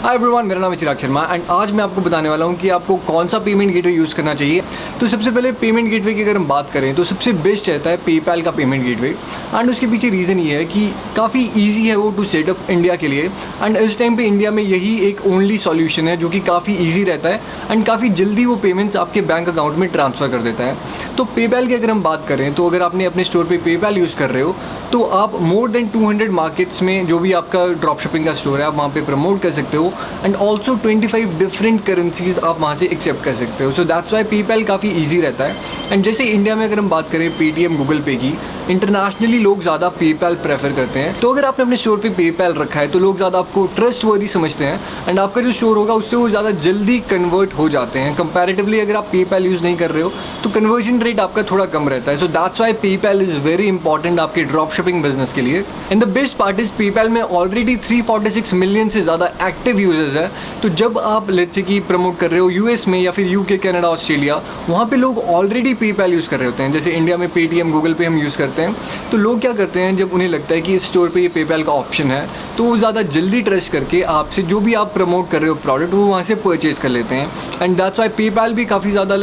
Hi everyone, मेरा नाम है चिराग शर्मा एंड आज मैं आपको बताने वाला हूँ कि आपको कौन सा पेमेंट गेटवे यूज़ करना चाहिए। तो सबसे पहले पेमेंट गेटवे की अगर हम बात करें तो सबसे बेस्ट रहता है पेपैल का पेमेंट गेटवे। एंड उसके पीछे रीज़न ये है कि काफ़ी ईजी है वो टू सेटअप इंडिया के लिए। एंड इस टाइम पे इंडिया में यही एक ओनली सॉल्यूशन है जो कि काफ़ी ईजी रहता है एंड काफ़ी जल्दी वो पेमेंट्स आपके बैंक अकाउंट में ट्रांसफ़र कर देता है। तो पेपैल की अगर हम बात करें तो अगर आपने अपने स्टोर पर पेपैल यूज़ कर रहे हो तो आप मोर देन 200 मार्केट्स में जो भी आपका ड्रॉप शिपिंग का स्टोर है आप वहाँ पे प्रमोट कर सकते हो एंड ऑल्सो 25 डिफरेंट करेंसीज आप वहाँ से एक्सेप्ट कर सकते हो। सो दैट्स वाई पेपैल काफ़ी ईजी रहता है। एंड जैसे इंडिया में अगर हम बात करें पेटीएम गूगल पे की, इंटरनेशनली लोग ज़्यादा पेपैल प्रेफर करते हैं। तो अगर आपने अपने स्टोर पे पेपैल रखा है तो लोग ज़्यादा आपको ट्रस्ट वर्दी समझते हैं एंड आपका जो स्टोर होगा उससे वो ज़्यादा जल्दी कन्वर्ट हो जाते हैं। कंपैरेटिवली अगर आप पेपैल यूज़ नहीं कर रहे हो तो कन्वर्जन रेट आपका थोड़ा कम रहता है। So that's why PayPal is very important आपके ड्रॉप शिपिंग बिजनेस के लिए। And the best part is PayPal में ऑलरेडी 346 मिलियन से ज़्यादा एक्टिव यूजर्स है। तो जब आप लेट्स से कि प्रमोट कर रहे हो यूएस में या फिर यूके, कनाडा, ऑस्ट्रेलिया, वहाँ पे लोग ऑलरेडी पेपैल यूज़ कर रहे होते हैं। जैसे इंडिया में पेटीएम गूगल पे हम यूज़ करते हैं, तो लोग क्या करते हैं जब उन्हें लगता है कि इस स्टोर पे ये पेपैल का ऑप्शन है तो वो ज़्यादा जल्दी ट्रस्ट करके आपसे जो भी आप प्रमोट कर रहे हो प्रोडक्ट वो वहाँ से परचेज कर लेते हैं। एंड दैट्स वाई पेपैल भी काफ़ी ज़्यादा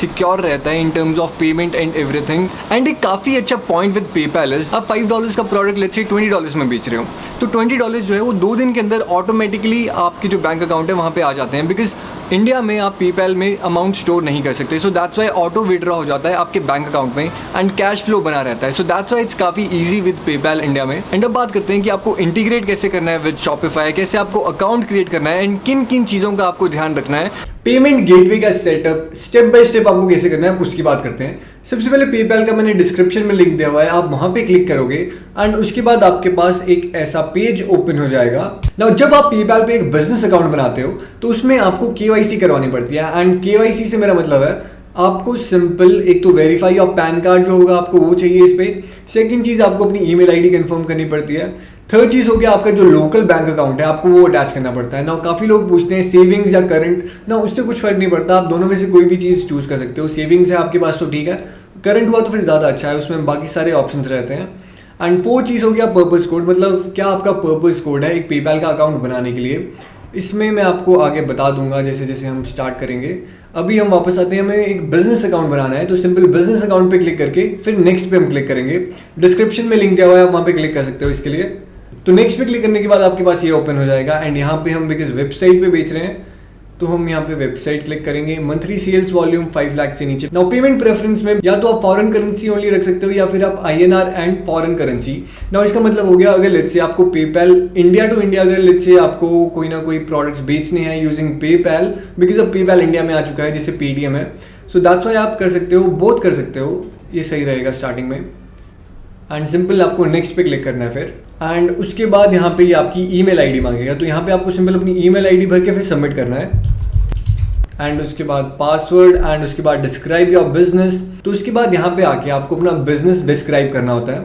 सिक्योर रहता है in terms of payment and everything. And एक काफ़ी अच्छा पॉइंट विद पेपैल इज आप $5 का प्रोडक्ट लेट्स से $20 में बेच रहे हो तो $20 जो है वो 2 दिन के अंदर ऑटोमेटिकली आपके जो बैंक अकाउंट है वहाँ पे आ जाते हैं। बिकॉज इंडिया में आप पेपैल में अमाउंट स्टोर नहीं कर सकते। So that's why auto withdraw हो जाता है आपके बैंक अकाउंट में एंड कैश फ्लो बना रहता है। सो दैट्स वाई इट्स काफ़ी इजी विद पेपैल इंडिया में। एंड अब बात करते हैं कि आपको इंटीग्रेट कैसे करना है विद शॉपिफाई, कैसे आपको अकाउंट क्रिएट करना है एंड किन किन चीज़ों का आपको ध्यान रखना है। पेमेंट गेटवे का सेटअप स्टेप बाय स्टेप आपको कैसे करना है उसकी बात करते हैं। सबसे पहले पेपैल का मैंने डिस्क्रिप्शन में लिंक दिया हुआ है, आप वहां पे क्लिक करोगे एंड उसके बाद आपके पास एक ऐसा पेज ओपन हो जाएगा। नाउ जब आप पेपैल पे एक बिजनेस अकाउंट बनाते हो तो उसमें आपको केवाईसी करवानी पड़ती है। एंड केवाईसी से मेरा मतलब है आपको सिंपल एक तो वेरीफाई और पैन कार्ड जो होगा आपको वो चाहिए इस पे। सेकंड चीज आपको अपनी ईमेल आईडी कंफर्म करनी पड़ती है। थर्ड चीज हो गया आपका जो लोकल बैंक अकाउंट है आपको वो अटैच करना पड़ता है। ना काफी लोग पूछते हैं सेविंग्स या करंट, ना उससे कुछ फर्क नहीं पड़ता, आप दोनों में से कोई भी चीज चूज कर सकते हो। सेविंग्स है आपके पास तो ठीक है, करंट हुआ तो फिर ज़्यादा अच्छा है, उसमें बाकी सारे ऑप्शंस रहते हैं। एंड फोर्थ चीज़ हो गया पर्पस कोड, मतलब क्या आपका पर्पस कोड है एक पेपैल का अकाउंट बनाने के लिए। इसमें मैं आपको आगे बता दूंगा जैसे जैसे हम स्टार्ट करेंगे। अभी हम वापस आते हैं, हमें एक बिजनेस अकाउंट बनाना है तो सिंपल बिजनेस अकाउंट पे क्लिक करके फिर नेक्स्ट पे हम क्लिक करेंगे। डिस्क्रिप्शन में लिंक दिया हुआ है, आप वहाँ पे क्लिक कर सकते हो इसके लिए। तो नेक्स्ट पे क्लिक करने के बाद आपके पास ये ओपन हो जाएगा एंड यहाँ पे हम बिकॉज वेबसाइट पे बेच रहे हैं तो हम यहाँ पे वेबसाइट क्लिक करेंगे। मंथली सेल्स वॉल्यूम 5 लाख से नीचे। नाउ पेमेंट प्रेफरेंस में या तो आप फॉरेन करेंसी ओनली रख सकते हो या फिर आप INR and foreign currency. Now इसका मतलब हो गया अगर लेट्स से आपको पेपैल इंडिया टू इंडिया अगर लेट्स से आपको कोई ना कोई प्रोडक्ट्स बेचने हैं यूजिंग पेपैल, बिकॉज अब पेपैल इंडिया में आ चुका है जैसे पेटीएम है। सो दैट्स वाई आप कर सकते हो, बोथ कर सकते हो, ये सही रहेगा स्टार्टिंग में। एंड सिंपल आपको नेक्स्ट पे क्लिक करना है फिर एंड उसके बाद यहाँ पे ये आपकी ईमेल आईडी मांगेगा तो यहाँ पे आपको सिंपल अपनी ईमेल आईडी भर के फिर सबमिट करना है। एंड उसके बाद पासवर्ड एंड उसके बाद डिस्क्राइब योर बिजनेस। तो उसके बाद यहाँ पे आके आपको अपना बिजनेस डिस्क्राइब करना होता है।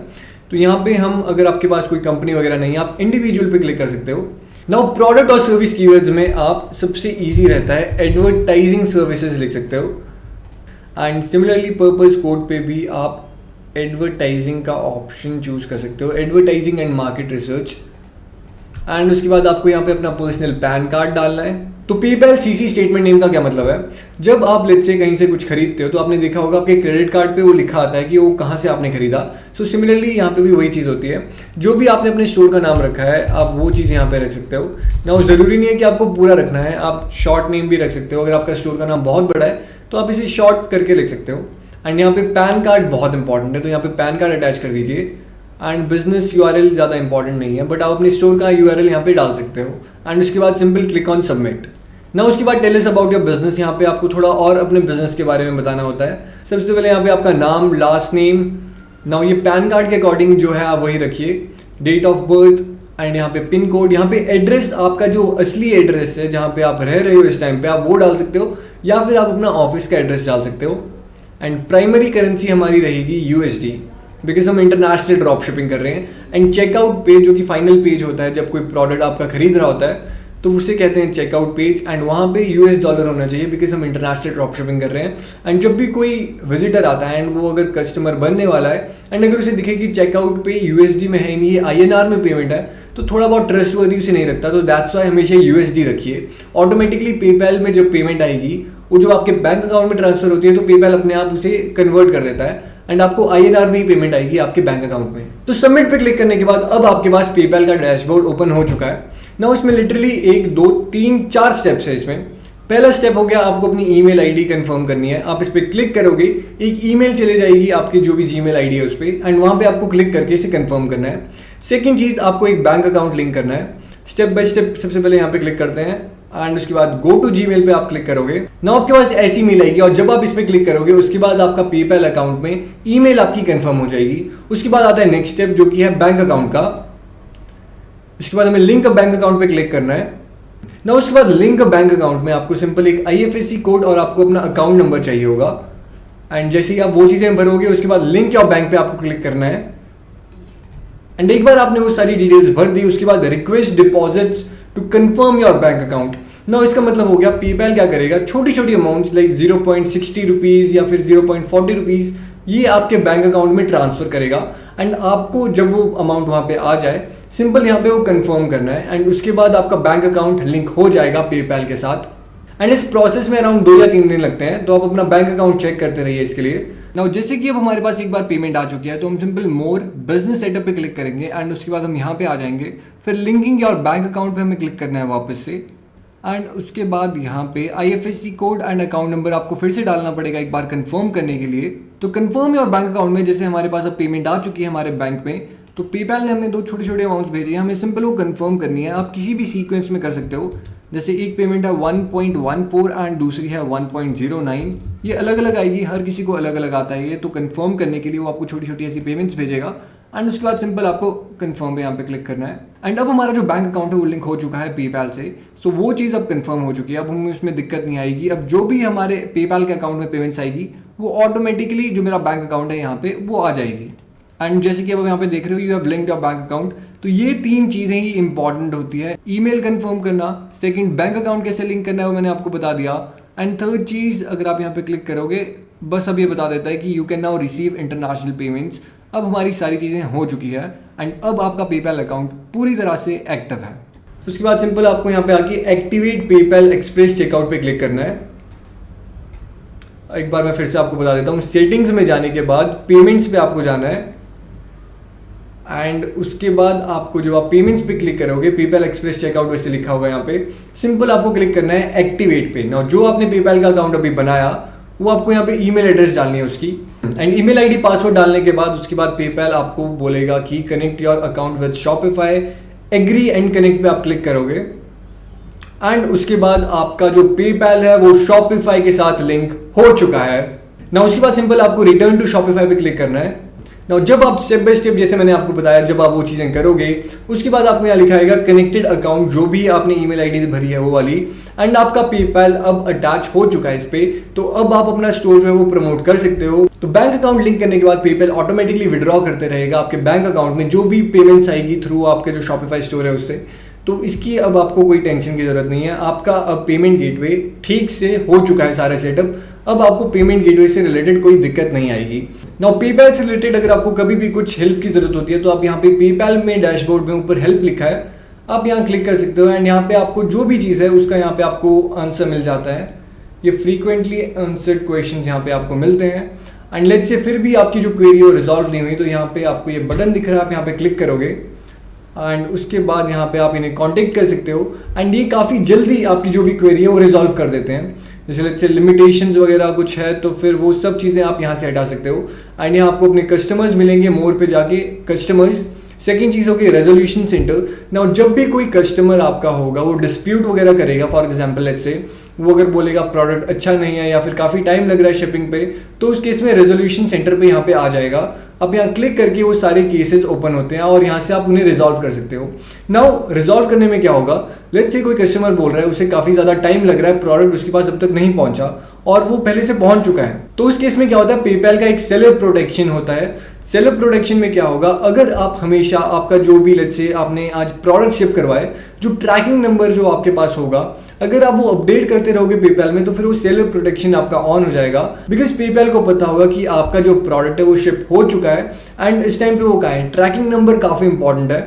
तो यहाँ पे हम अगर आपके पास कोई कंपनी वगैरह नहीं है आप इंडिविजुअल पे क्लिक कर सकते हो। नाउ प्रोडक्ट और सर्विस कीवर्ड्स में आप सबसे इजी रहता है एडवर्टाइजिंग सर्विसेज लिख सकते हो। एंड सिमिलरली पर्पस कोड पे भी आप एडवर्टाइजिंग का ऑप्शन चूज कर सकते हो, advertising and market research. And उसके बाद आपको यहाँ पे अपना पर्सनल पैन कार्ड डालना है। तो पेपैल CC स्टेटमेंट नेम का क्या मतलब है, जब आप लेट्स से कहीं से कुछ खरीदते हो तो आपने देखा होगा आपके क्रेडिट कार्ड पे वो लिखा आता है कि वो कहाँ से आपने खरीदा। सो सिमिलरली यहाँ पे भी वही चीज़ होती है, जो भी आपने अपने स्टोर का नाम रखा है आप वो चीज़ यहाँ पे रख सकते हो। ना ज़रूरी नहीं है कि आपको पूरा रखना है, आप शॉर्ट नेम भी रख सकते हो। अगर आपका स्टोर का नाम बहुत बड़ा है तो आप इसे शॉर्ट करके लिख सकते हो। एंड यहाँ पे पैन कार्ड बहुत इंपॉर्टेंट है तो यहाँ पे पैन कार्ड अटैच कर दीजिए। एंड बिजनेस URL ज़्यादा इंपॉर्टेंट नहीं है बट आप अपने स्टोर का URL यहाँ पे डाल सकते हो। एंड उसके बाद सिंपल क्लिक ऑन सबमिट। ना उसके बाद tell us about your business, यहाँ पे आपको थोड़ा और अपने बिजनेस के बारे में बताना होता है। सबसे पहले यहाँ पे आपका नाम, लास्ट नेम। नाउ ये पैन कार्ड के अकॉर्डिंग जो है आप वही रखिए, डेट ऑफ बर्थ एंड यहाँ पे पिन कोड। यहाँ पे एड्रेस, आपका जो असली एड्रेस है जहाँ पे आप रह रहे हो इस टाइम पे आप वो डाल सकते हो या फिर आप अपना ऑफिस का एड्रेस डाल सकते हो। एंड प्राइमरी करेंसी हमारी रहेगी USD बिकॉज हम इंटरनेशनल ड्रॉप शिपिंग कर रहे हैं। एंड चेकआउट पेज जो कि फाइनल पेज होता है जब कोई प्रोडक्ट आपका खरीद रहा होता है तो उसे कहते हैं चेकआउट पेज। एंड वहाँ पे US डॉलर होना चाहिए बिकॉज हम इंटरनेशनल ड्रॉप शिपिंग कर रहे हैं। एंड जब भी कोई विजिटर आता है एंड वो अगर कस्टमर बनने वाला है एंड अगर उसे दिखे कि चेकआउट पे USD में है नहीं ये INR में पेमेंट है तो थोड़ा बहुत ट्रस्टवर्दी उसे नहीं रखता, तो दैट्स वाई हमेशा यूएसडी रखिए। ऑटोमेटिकली पेपैल में जब पेमेंट आएगी वो जब आपके बैंक अकाउंट में ट्रांसफर होती है तो पेपैल अपने आप उसे कन्वर्ट कर देता है एंड आपको आईएनआर में ही पेमेंट आएगी आपके बैंक अकाउंट में। तो सबमिट पे क्लिक करने के बाद अब आपके पास पेपैल का डैशबोर्ड ओपन हो चुका है ना। इसमें लिटरली 1 2 3 4 स्टेप्स है इसमें। पहला स्टेप हो गया, आपको अपनी ईमेल आईडी कंफर्म करनी है। आप इस पर क्लिक करोगे, एक ईमेल चले जाएगी आपकी जो भी जीमेल आईडी है उस पर, एंड वहां पे आपको क्लिक करके इसे कंफर्म करना है। सेकंड चीज, आपको एक बैंक अकाउंट लिंक करना है। स्टेप बाय स्टेप सबसे पहले यहाँ पे क्लिक करते हैं एंड उसके बाद गो टू जीमेल पे आप क्लिक करोगे ना। आपके पास ऐसी मेल आएगी और जब आप इस पे क्लिक करोगे उसके बाद आपका पेपैल अकाउंट में ईमेल आपकी कंफर्म हो जाएगी। उसके बाद आता है नेक्स्ट स्टेप जो कि है बैंक अकाउंट का। उसके बाद हमें लिंक बैंक अकाउंट पे क्लिक करना है ना। उसके बाद लिंक बैंक अकाउंट में आपको सिंपल एक IFSC कोड और आपको अपना अकाउंट नंबर चाहिए होगा एंड जैसे ही आप वो चीजें भरोगे उसके बाद लिंक योर बैंक पे आपको क्लिक करना है एंड एक बार आपने वो सारी डिटेल्स भर दी उसके बाद request deposits to confirm your bank account ना। इसका मतलब हो गया पेपैल क्या करेगा, छोटी छोटी अमाउंट्स लाइक 0.60 रुपीज या फिर 0.40 रुपीज ये आपके बैंक अकाउंट में ट्रांसफर करेगा एंड आपको जब वो अमाउंट वहां पे आ जाए सिंपल यहाँ पे वो कंफर्म करना है एंड उसके बाद आपका बैंक अकाउंट लिंक हो जाएगा पेपैल के साथ। एंड इस प्रोसेस में अराउंड 2 या 3 दिन लगते हैं, तो आप अपना बैंक अकाउंट चेक करते रहिए इसके लिए ना। जैसे कि अब हमारे पास एक बार पेमेंट आ चुकी है तो हम सिंपल मोर बिजनेस सेटअप पे क्लिक करेंगे एंड उसके बाद हम यहाँ पे आ जाएंगे। फिर लिंकिंग योर बैंक अकाउंट पे हमें क्लिक करना है वापस से एंड उसके बाद यहाँ पे IFSC code and account number आपको फिर से डालना पड़ेगा एक बार कंफर्म करने के लिए। तो कंफर्म योर बैंक अकाउंट में जैसे हमारे पास अब पेमेंट आ चुकी है हमारे बैंक में, तो पेपैल ने हमें 2 छोटे छोटे अमाउंट्स भेजे हैं, हमें सिंपल वो कंफर्म करनी है। आप किसी भी सीक्वेंस में कर सकते हो, जैसे एक पेमेंट है 1.14 एंड दूसरी है 1.09। ये अलग अलग आएगी, हर किसी को अलग अलग आता है ये। तो कंफर्म करने के लिए वो आपको छोटी छोटी ऐसी पेमेंट्स भेजेगा एंड उसके बाद सिंपल आपको कंफर्म पे यहाँ पे क्लिक करना है एंड अब हमारा जो बैंक अकाउंट है वो लिंक हो चुका है पेपैल से। सो वो चीज़ अब कंफर्म हो चुकी है, अब हमें उसमें दिक्कत नहीं आएगी। अब जो भी हमारे पेपैल के अकाउंट में पेमेंट्स आएगी वो ऑटोमेटिकली जो मेरा बैंक अकाउंट है यहाँ पे वो आ जाएगी। एंड जैसे कि अब यहाँ पे देख रहे हो you have linked your bank account. तो ये 3 चीज़ें ही इंपॉर्टेंट होती है, ईमेल कंफर्म करना, सेकंड बैंक अकाउंट कैसे लिंक करना है वो मैंने आपको बता दिया एंड थर्ड चीज़ अगर आप यहाँ पे क्लिक करोगे बस अब ये बता देता है कि you can now receive international payments. अब हमारी सारी चीज़ें हो चुकी है एंड अब आपका पेपैल अकाउंट पूरी तरह से एक्टिव है। उसके बाद सिंपल आपको यहाँ पे आके एक्टिवेट पेपैल एक्सप्रेस चेकआउट पे क्लिक करना है। एक बार मैं फिर से आपको बता देता हूँ, सेटिंग्स में जाने के बाद पेमेंट्स पे आपको जाना है एंड उसके बाद आपको जब आप पेमेंट्स पे क्लिक करोगे पेपैल एक्सप्रेस चेकआउट वैसे लिखा होगा यहाँ पे, सिंपल आपको क्लिक करना है एक्टिवेट पे ना। जो आपने पेपैल का अकाउंट अभी बनाया वो आपको यहाँ पे ईमेल एड्रेस डालनी है उसकी एंड ईमेल आईडी पासवर्ड डालने के बाद उसके बाद पेपैल आपको बोलेगा कि connect your account with Shopify, agree and connect पे आप क्लिक करोगे एंड उसके बाद आपका जो पेपैल है वो शॉपिफाई के साथ लिंक हो चुका है ना। उसके बाद सिंपल आपको रिटर्न टू शॉपिफाई पे क्लिक करना है ना। जब आप स्टेप बाय स्टेप जैसे मैंने आपको बताया जब आप वो चीज़ें करोगे उसके बाद आपको यहाँ लिखा आएगा कनेक्टेड अकाउंट, जो भी आपने ईमेल आईडी भरी है वो वाली एंड आपका पेपैल अब अटैच हो चुका है इस पे। तो अब आप अपना स्टोर जो है वो प्रमोट कर सकते हो। तो बैंक अकाउंट लिंक करने के बाद पेपैल ऑटोमेटिकली विड्रॉ करते रहेगा आपके बैंक अकाउंट में जो भी पेमेंट्स आएगी थ्रू आपके जो शॉपिफाई स्टोर है उससे। तो इसकी अब आपको कोई टेंशन की जरूरत नहीं है, आपका अब पेमेंट गेटवे ठीक से हो चुका है सारा सेटअप। अब आपको पेमेंट गेटवे से रिलेटेड कोई दिक्कत नहीं आएगी। नाउ पेपैल से रिलेटेड अगर आपको कभी भी कुछ हेल्प की जरूरत होती है तो आप यहाँ पे पेपैल में डैशबोर्ड में ऊपर हेल्प लिखा है, आप यहाँ क्लिक कर सकते हो एंड यहाँ पे आपको जो भी चीज़ है उसका यहाँ पे आपको आंसर मिल जाता है। ये फ्रीक्वेंटली आंसर्ड क्वेश्चंस यहाँ पे आपको मिलते हैं एंड लेट्स से फिर भी आपकी जो क्वेरी हो रिजॉल्व नहीं हुई तो यहाँ पे आपको ये बटन दिख रहा है, आप यहाँ पे क्लिक करोगे एंड उसके बाद यहाँ पे आप इन्हें कांटेक्ट कर सकते हो एंड ये काफ़ी जल्दी आपकी जो भी क्वेरी है वो रिजॉल्व कर देते हैं। जैसे लेट्स से लिमिटेशंस वगैरह कुछ है तो फिर वो सब चीज़ें आप यहाँ से हटा सकते हो एंड यहाँ आपको अपने कस्टमर्स मिलेंगे, मोर पे जाके कस्टमर्स। सेकेंड चीज़ होगी रेजोल्यूशन सेंटर ना। जब भी कोई कस्टमर आपका होगा वो डिस्प्यूट वगैरह करेगा, फॉर एग्जांपल लेट्स से वो अगर बोलेगा प्रोडक्ट अच्छा नहीं है या फिर काफ़ी टाइम लग रहा है शिपिंग पे, तो उस केस में रेजोल्यूशन सेंटर पे यहाँ पे आ जाएगा। अब यहाँ क्लिक करके वो सारे केसेस ओपन होते हैं और यहाँ से आप उन्हें रिजॉल्व कर सकते हो। नाउ रिजॉल्व करने में क्या होगा, लेट्स से कोई कस्टमर बोल रहा है उसे काफ़ी ज़्यादा टाइम लग रहा है, प्रोडक्ट उसके पास अब तक नहीं पहुंचा और वो पहले से पहुंच चुका है, तो उस केस में क्या होता है पेपैल का एक सेलर प्रोटेक्शन होता है। सेलर प्रोटेक्शन में क्या होगा, अगर आप हमेशा आपका जो भी लेट्स से आपने आज प्रोडक्ट शिप करवाए, जो ट्रैकिंग नंबर जो आपके पास होगा अगर आप वो अपडेट करते रहोगे पेपैल में तो फिर वो सेलर प्रोटेक्शन आपका ऑन हो जाएगा। बिकॉज पेपैल को पता होगा कि आपका जो प्रोडक्ट है वो शिप हो चुका है एंड इस टाइम पे वो कहाँ है, ट्रैकिंग नंबर काफ़ी इंपॉर्टेंट है।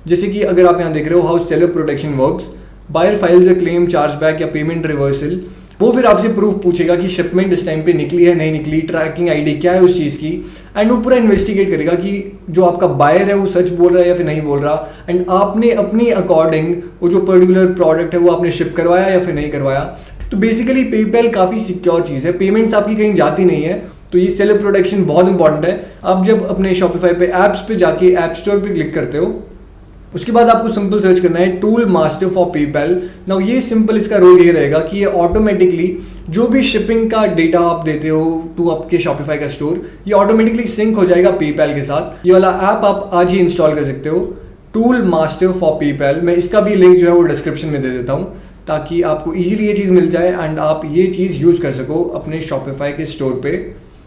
जैसे कि अगर आप यहाँ देख रहे हो how seller protection works, buyer files a claim, chargeback या पेमेंट रिवर्सल, वो फिर आपसे प्रूफ पूछेगा कि शिपमेंट इस टाइम पे निकली है नहीं निकली, ट्रैकिंग आईडी क्या है उस चीज़ की, एंड वो पूरा इन्वेस्टिगेट करेगा कि जो आपका बायर है वो सच बोल रहा है या फिर नहीं बोल रहा, एंड आपने अपनी अकॉर्डिंग वो जो पर्टिकुलर प्रोडक्ट है वो आपने शिप करवाया या फिर नहीं करवाया। तो बेसिकली पेपैल काफ़ी सिक्योर चीज़ है, पेमेंट्स आपकी कहीं जाती नहीं है, तो ये सेलर प्रोटेक्शन बहुत इंपॉर्टेंट है। आप जब अपने शॉपिफाई पे ऐप्स पे जाके ऐप स्टोर पे क्लिक करते हो, उसके बाद आपको सिंपल सर्च करना है tool master for PayPal. Now ये सिंपल इसका रोल ये रहेगा कि ये ऑटोमेटिकली जो भी शिपिंग का डेटा आप देते हो टू आपके शॉपिफाई का स्टोर, ये ऑटोमेटिकली सिंक हो जाएगा पेपैल के साथ। ये वाला ऐप आप आज ही इंस्टॉल कर सकते हो, टूल मास्टर फॉर पेपैल। मैं इसका भी लिंक जो है वो डिस्क्रिप्शन में दे देता हूँ ताकि आपको ईजिली ये चीज़ मिल जाए एंड आप ये चीज़ यूज़ कर सको अपने शॉपिफाई के स्टोर पे।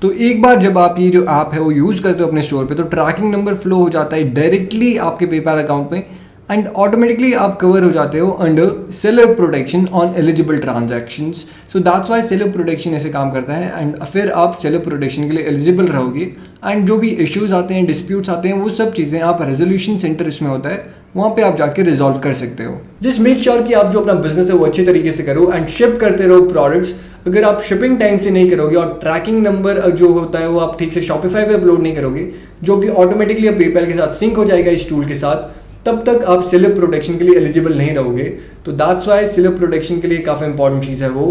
तो एक बार जब आप ये जो ऐप है वो यूज़ करते हो अपने स्टोर पे, तो ट्रैकिंग नंबर फ्लो हो जाता है डायरेक्टली आपके पेपैल अकाउंट में एंड ऑटोमेटिकली आप कवर हो जाते हो under seller protection on eligible transactions. So that's why seller protection ऐसे काम करता है एंड फिर आप सेलर प्रोटेक्शन के लिए एलिजिबल रहोगे एंड जो भी इश्यूज आते हैं, डिस्प्यूट्स आते हैं, वो सब चीज़ें आप रेजोल्यूशन सेंटर इसमें होता है, वहाँ पे आप जाके रिजॉल्व कर सकते हो। जस्ट मेक श्योर कि आप जो अपना बिजनेस है वो अच्छे तरीके से करो एंड शिप करते रहो प्रोडक्ट्स। अगर आप शिपिंग टाइम से नहीं करोगे और ट्रैकिंग नंबर जो होता है वो आप ठीक से शॉपिफाई पे अपलोड नहीं करोगे, जो कि ऑटोमेटिकली आप पेपैल के साथ सिंक हो जाएगा इस टूल के साथ, तब तक आप सेलर प्रोटेक्शन के लिए एलिजिबल नहीं रहोगे। तो दैट्स वाई सेलर प्रोटेक्शन के लिए काफ़ी इंपॉर्टेंट चीज़ है वो।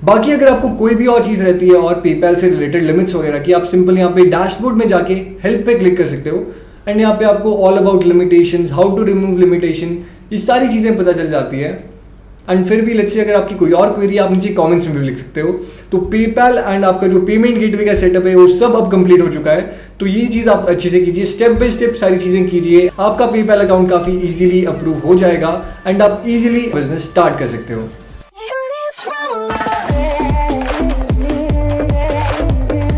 बाकी अगर आपको कोई भी और चीज़ रहती है और पेपैल से रिलेटेड लिमिट्स वगैरह की, आप सिंपल यहाँ पे डैशबोर्ड में जाके हेल्प पे क्लिक कर सकते हो एंड यहाँ पे आपको all about limitations, how to remove limitation, ये सारी चीज़ें पता चल जाती है। एंड फिर भी लेट्स से अगर आपकी कोई और क्वेरी आप नीचे कमेंट्स में भी लिख सकते हो। तो पेपैल एंड आपका जो पेमेंट गेटवे का सेटअप है वो सब अब कंप्लीट हो चुका है। तो ये चीज़ आप अच्छे से कीजिए, स्टेप बाय स्टेप सारी चीज़ें कीजिए, आपका पेपैल अकाउंट काफ़ी इजीली अप्रूव हो जाएगा एंड आप इजीली बिजनेस स्टार्ट कर सकते हो।